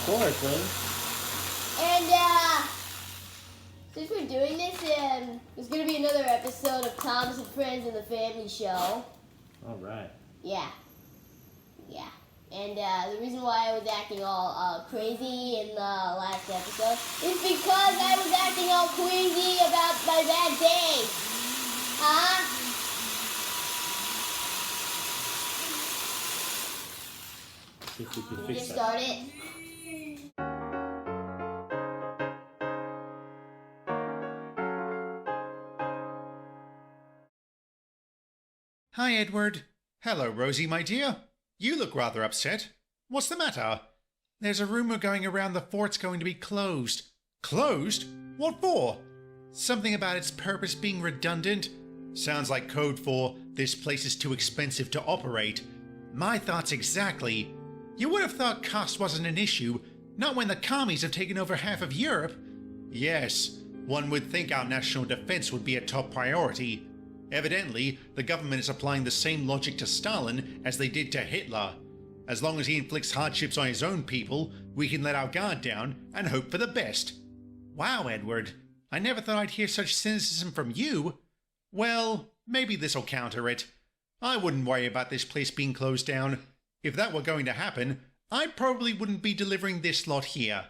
course, man. And since we're doing this, there's gonna be another episode of Thomas and Friends and the Family Show. All right. Yeah. And the reason why I was acting all crazy in the last episode is because I was acting all crazy about my bad day. See if we can We fix just that. start it. Hi, Edward. Hello, Rosie, my dear. You look rather upset. What's the matter? There's a rumor going around the fort's going to be closed. Closed? What for? Something about its purpose being redundant? Sounds like code for this place is too expensive to operate. My thoughts exactly. You would have thought cost wasn't an issue, not when the commies have taken over half of Europe. Yes, one would think our national defense would be a top priority. Evidently, the government is applying the same logic to Stalin as they did to Hitler. As long as he inflicts hardships on his own people, we can let our guard down and hope for the best. Wow, Edward, I never thought I'd hear such cynicism from you. Well, maybe this'll counter it. I wouldn't worry about this place being closed down. If that were going to happen, I probably wouldn't be delivering this lot here.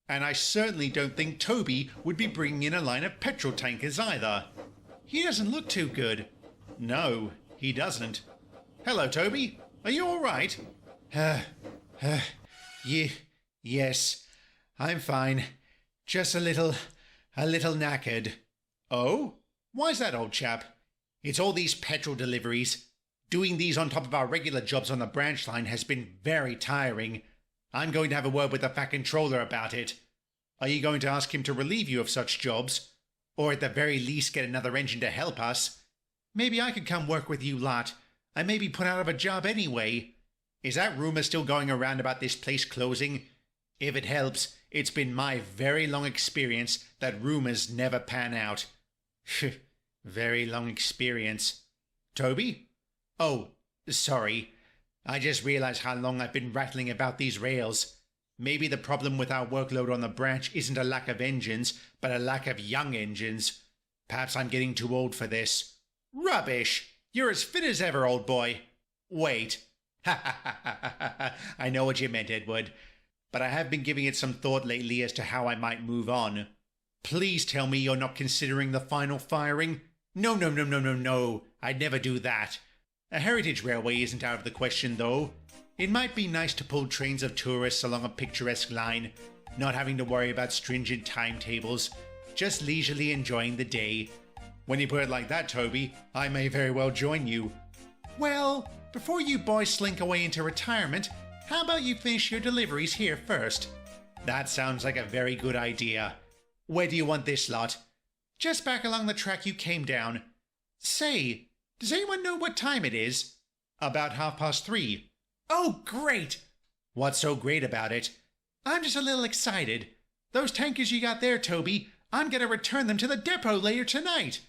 And I certainly don't think Toby would be bringing in a line of petrol tankers either. He doesn't look too good. No, he doesn't. Hello, Toby. Are you all right? Yes, I'm fine. Just a little knackered. Oh? Why's that, old chap? It's all these petrol deliveries. Doing these on top of our regular jobs on the branch line has been very tiring. I'm going to have a word with the Fat Controller about it. Are you going to ask him to relieve you of such jobs? Or at the very least get another engine to help us? Maybe I could come work with you lot. I may be put out of a job anyway. Is that rumor still going around about this place closing? If it helps, it's been my very long experience that rumors never pan out. Very long experience. Toby? Oh, sorry. I just realized how long I've been rattling about these rails. Maybe the problem with our workload on the branch isn't a lack of engines, but a lack of young engines. Perhaps I'm getting too old for this. Rubbish! You're as fit as ever, old boy. Wait. I know what you meant, Edward. But I have been giving it some thought lately as to how I might move on. Please tell me you're not considering the final firing? No. I'd never do that. A heritage railway isn't out of the question, though. It might be nice to pull trains of tourists along a picturesque line, not having to worry about stringent timetables, just leisurely enjoying the day. When you put it like that, Toby, I may very well join you. Well, before you boys slink away into retirement, how about you finish your deliveries here first? That sounds like a very good idea. Where do you want this lot? Just back along the track you came down. Say, does anyone know what time it is? About 3:30. Oh, great! What's so great about it? I'm just a little excited. Those tankers you got there, Toby, I'm gonna return them to the depot later tonight.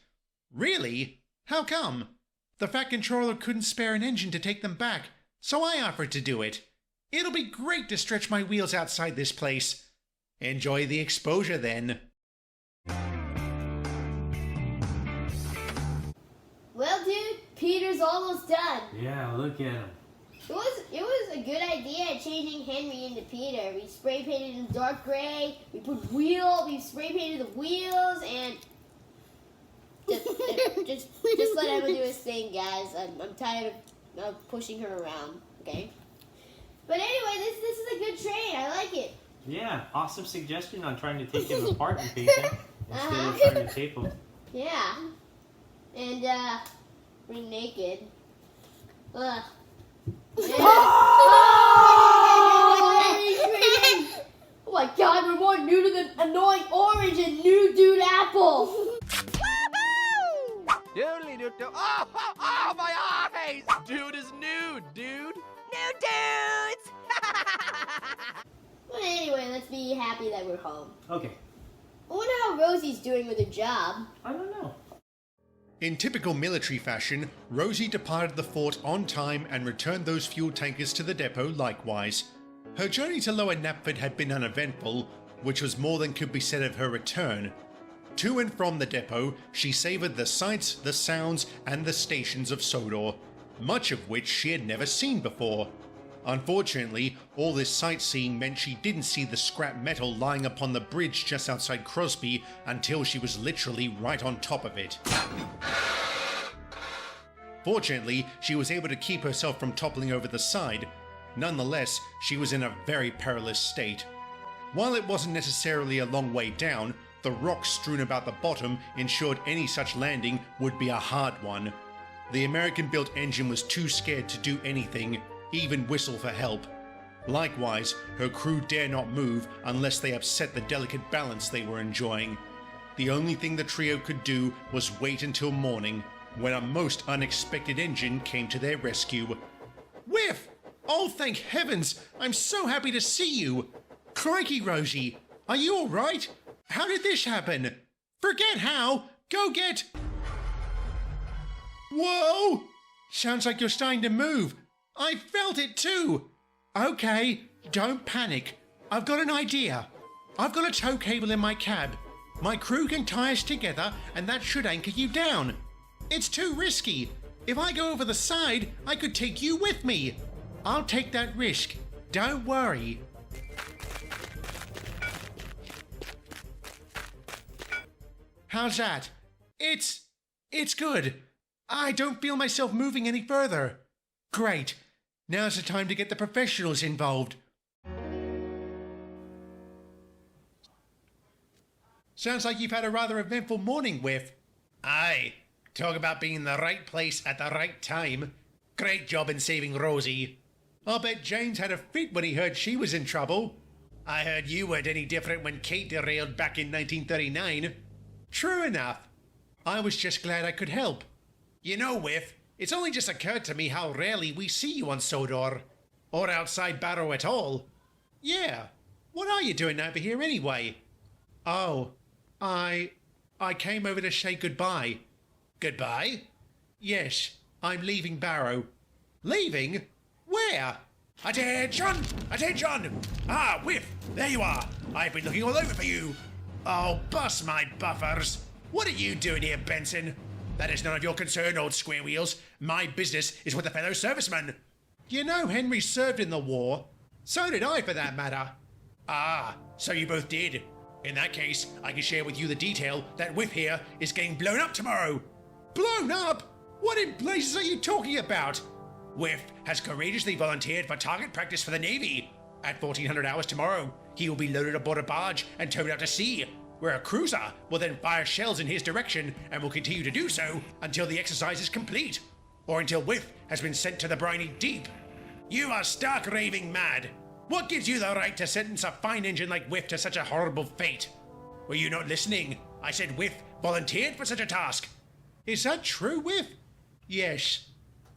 Really? How come? The Fat Controller couldn't spare an engine to take them back, so I offered to do it. It'll be great to stretch my wheels outside this place. Enjoy the exposure, then. Well, dude, Peter's almost done. Yeah, look at him. It was a good idea changing Henry into Peter. We spray painted him dark gray. We spray painted the wheels, and just let Emma do his thing, guys. I'm tired of pushing her around. Okay. But anyway, this is a good train. I like it. Yeah, awesome suggestion on trying to take him apart and paint him instead of trying to tape him. Yeah. And we're naked. Ugh. Yeah. Oh my god, we're more new to the annoying orange and new dude apple. Doodly doo doo. Oh, my eyes! Dude is nude, dude. New dudes! Well, anyway, let's be happy that we're home. Okay. I wonder how Rosie's doing with her job. I don't know. In typical military fashion, Rosie departed the fort on time and returned those fuel tankers to the depot likewise. Her journey to Lower Knapford had been uneventful, which was more than could be said of her return. To and from the depot, she savoured the sights, the sounds, and the stations of Sodor, much of which she had never seen before. Unfortunately, all this sightseeing meant she didn't see the scrap metal lying upon the bridge just outside Crosby until she was literally right on top of it. Fortunately, she was able to keep herself from toppling over the side. Nonetheless, she was in a very perilous state. While it wasn't necessarily a long way down, the rocks strewn about the bottom ensured any such landing would be a hard one. The American-built engine was too scared to do anything, even whistle for help. Likewise, her crew dare not move unless they upset the delicate balance they were enjoying. The only thing the trio could do was wait until morning, when a most unexpected engine came to their rescue. Whiff! Oh, thank heavens! I'm so happy to see you! Crikey, Rosie! Are you alright? How did this happen? Forget how! Go get... Whoa! Sounds like you're starting to move. I felt it too! Okay, don't panic. I've got an idea. I've got a tow cable in my cab. My crew can tie us together and that should anchor you down. It's too risky. If I go over the side, I could take you with me. I'll take that risk. Don't worry. How's that? It's good. I don't feel myself moving any further. Great. Now's the time to get the professionals involved. Sounds like you've had a rather eventful morning, Whiff. Aye. Talk about being in the right place at the right time. Great job in saving Rosie. I'll bet James had a fit when he heard she was in trouble. I heard you weren't any different when Kate derailed back in 1939. True enough. I was just glad I could help. You know, Whiff, it's only just occurred to me how rarely we see you on Sodor. Or outside Barrow at all. Yeah. What are you doing over here anyway? Oh, I came over to say goodbye. Goodbye? Yes, I'm leaving Barrow. Leaving? Where? Attention! Attention! Ah, Whiff, there you are. I've been looking all over for you. Oh, bust my buffers. What are you doing here, Benson? That is none of your concern, old square wheels. My business is with a fellow serviceman. You know Henry served in the war. So did I, for that matter. Ah, so you both did. In that case, I can share with you the detail that Whiff here is getting blown up tomorrow. Blown up? What in blazes are you talking about? Whiff has courageously volunteered for target practice for the Navy. At 1400 hours tomorrow, he will be loaded aboard a barge and towed out to sea, where a cruiser will then fire shells in his direction and will continue to do so until the exercise is complete, or until Whiff has been sent to the briny deep. You are stark raving mad. What gives you the right to sentence a fine engine like Whiff to such a horrible fate? Were you not listening? I said Whiff volunteered for such a task. Is that true, Whiff? Yes.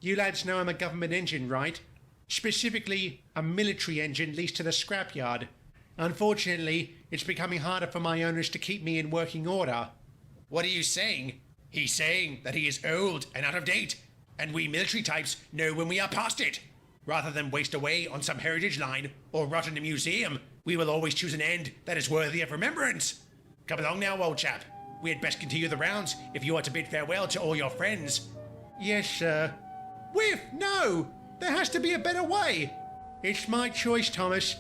You lads know I'm a government engine, right? Specifically, a military engine leased to the scrapyard. Unfortunately, it's becoming harder for my owners to keep me in working order. What are you saying? He's saying that he is old and out of date, and we military types know when we are past it. Rather than waste away on some heritage line or rot in a museum, we will always choose an end that is worthy of remembrance. Come along now, old chap. We had best continue the rounds if you are to bid farewell to all your friends. Yes, sir. Whiff, no! There has to be a better way. It's my choice, Thomas.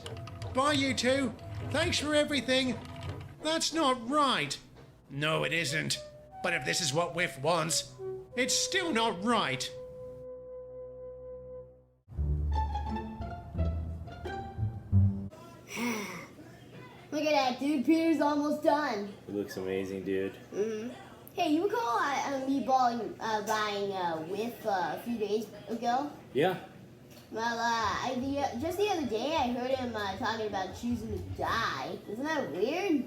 Bye, you two. Thanks for everything. That's not right. No, it isn't. But if this is what Whiff wants, it's still not right. Look at that, dude. Peter's almost done. It looks amazing, dude. Mm-hmm. Hey, you recall me buying Whiff a few days ago? Yeah. Well, just the other day I heard him talking about choosing to die. Isn't that weird?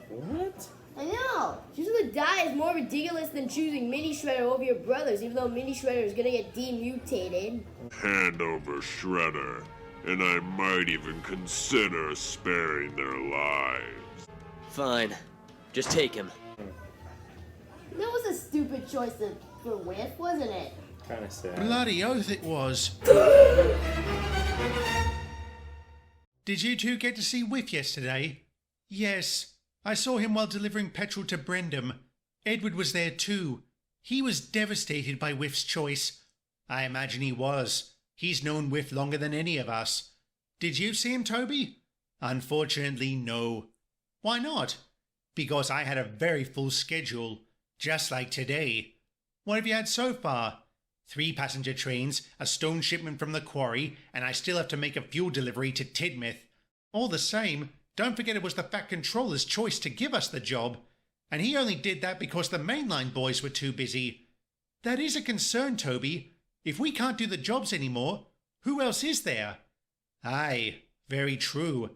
What? I know. Choosing to die is more ridiculous than choosing Mini Shredder over your brothers, even though Mini Shredder is gonna get demutated. Hand over Shredder, and I might even consider sparing their lives. Fine. Just take him. That was a stupid choice for Whiff, wasn't it? Kind of sad. Bloody oath it was. Did you two get to see Whiff yesterday? Yes, I saw him while delivering petrol to Brendam. Edward was there too. He was devastated by Whiff's choice. I imagine he was. He's known Whiff longer than any of us. Did you see him, Toby? Unfortunately, no. Why not? Because I had a very full schedule, just like today. What have you had so far? 3 passenger trains, a stone shipment from the quarry, and I still have to make a fuel delivery to Tidmouth. All the same, don't forget it was the Fat Controller's choice to give us the job, and he only did that because the mainline boys were too busy. That is a concern, Toby. If we can't do the jobs anymore, who else is there? Aye, very true.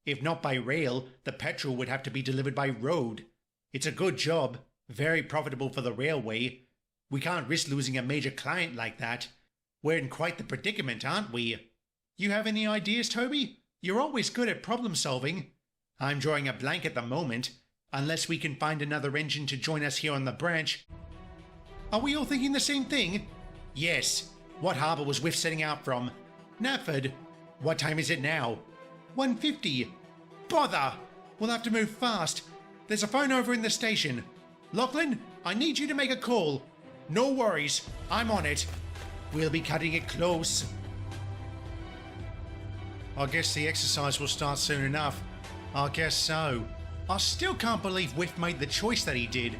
If not by rail, the petrol would have to be delivered by road. It's a good job, very profitable for the railway. We can't risk losing a major client like that. We're in quite the predicament, aren't we? You have any ideas, Toby? You're always good at problem solving. I'm drawing a blank at the moment, unless we can find another engine to join us here on the branch. Are we all thinking the same thing? Yes. What harbour was Whiff setting out from? Knapford. What time is it now? 1:50. Bother! We'll have to move fast. There's a phone over in the station. Lachlan, I need you to make a call. No worries, I'm on it. We'll be cutting it close. I guess the exercise will start soon enough. I guess so. I still can't believe Whiff made the choice that he did.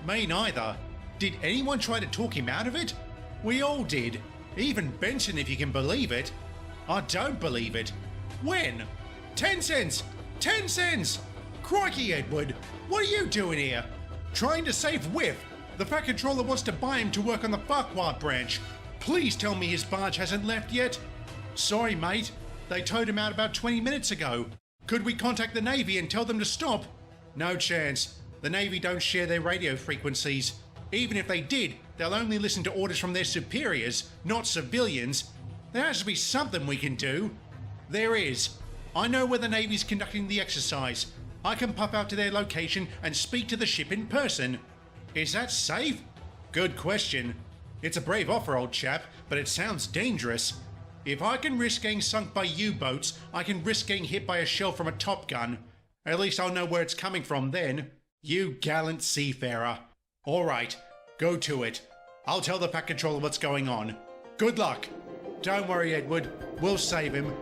Me neither. Did anyone try to talk him out of it? We all did. Even Benson, if you can believe it. I don't believe it. When? 10 cents! 10 cents! Crikey, Edward! What are you doing here? Trying to save Whiff. The Fat Controller wants to buy him to work on the Farquhar branch. Please tell me his barge hasn't left yet. Sorry, mate. They towed him out about 20 minutes ago. Could we contact the Navy and tell them to stop? No chance. The Navy don't share their radio frequencies. Even if they did, they'll only listen to orders from their superiors, not civilians. There has to be something we can do. There is. I know where the Navy's conducting the exercise. I can pop out to their location and speak to the ship in person. Is that safe? Good question. It's a brave offer, old chap, but it sounds dangerous. If I can risk getting sunk by U-boats, I can risk getting hit by a shell from a Top Gun. At least I'll know where it's coming from then. You gallant seafarer. All right, go to it. I'll tell the Fat Controller what's going on. Good luck. Don't worry, Edward. We'll save him.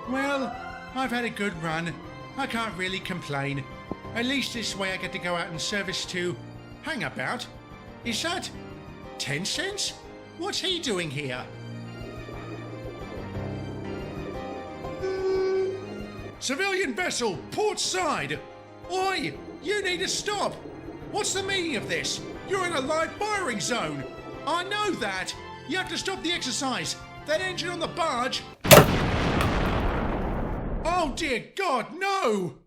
Well, I've had a good run. I can't really complain. At least this way I get to go out and service to... Hang about. Is that... 10 cents? What's he doing here? Civilian vessel, port side! Oi! You need to stop! What's the meaning of this? You're in a live firing zone! I know that! You have to stop the exercise! That engine on the barge... Oh dear God, no!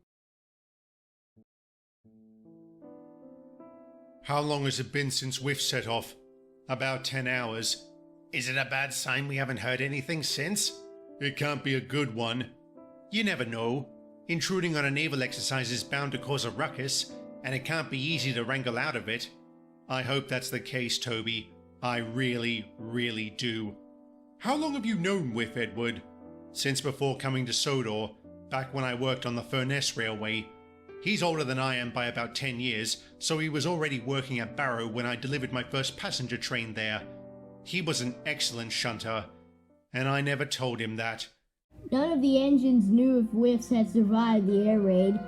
How long has it been since Whiff set off? About 10 hours. Is it a bad sign we haven't heard anything since? It can't be a good one. You never know. Intruding on a naval exercise is bound to cause a ruckus, and it can't be easy to wrangle out of it. I hope that's the case, Toby. I really, really do. How long have you known Whiff, Edward? Since before coming to Sodor, back when I worked on the Furness Railway. He's older than I am by about 10 years, so he was already working at Barrow when I delivered my first passenger train there. He was an excellent shunter, and I never told him that. None of the engines knew if Whiffs had survived the air raid,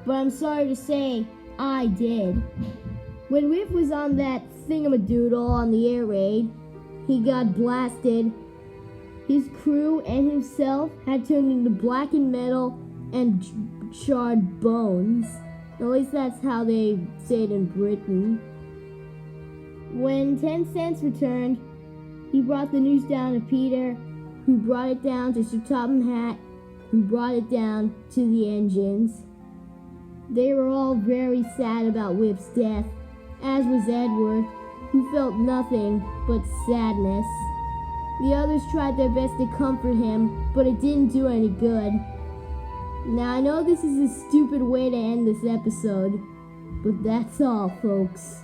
but I'm sorry to say, I did. When Whiff was on that thingamadoodle on the air raid, he got blasted. His crew and himself had turned into blackened metal and charred bones. At least that's how they say it in Britain. When 10 Cents returned, he brought the news down to Peter, who brought it down to Sir Topham Hatt, who brought it down to the engines. They were all very sad about Whiff's death, as was Edward, who felt nothing but sadness. The others tried their best to comfort him, but it didn't do any good. Now I know this is a stupid way to end this episode, but that's all, folks.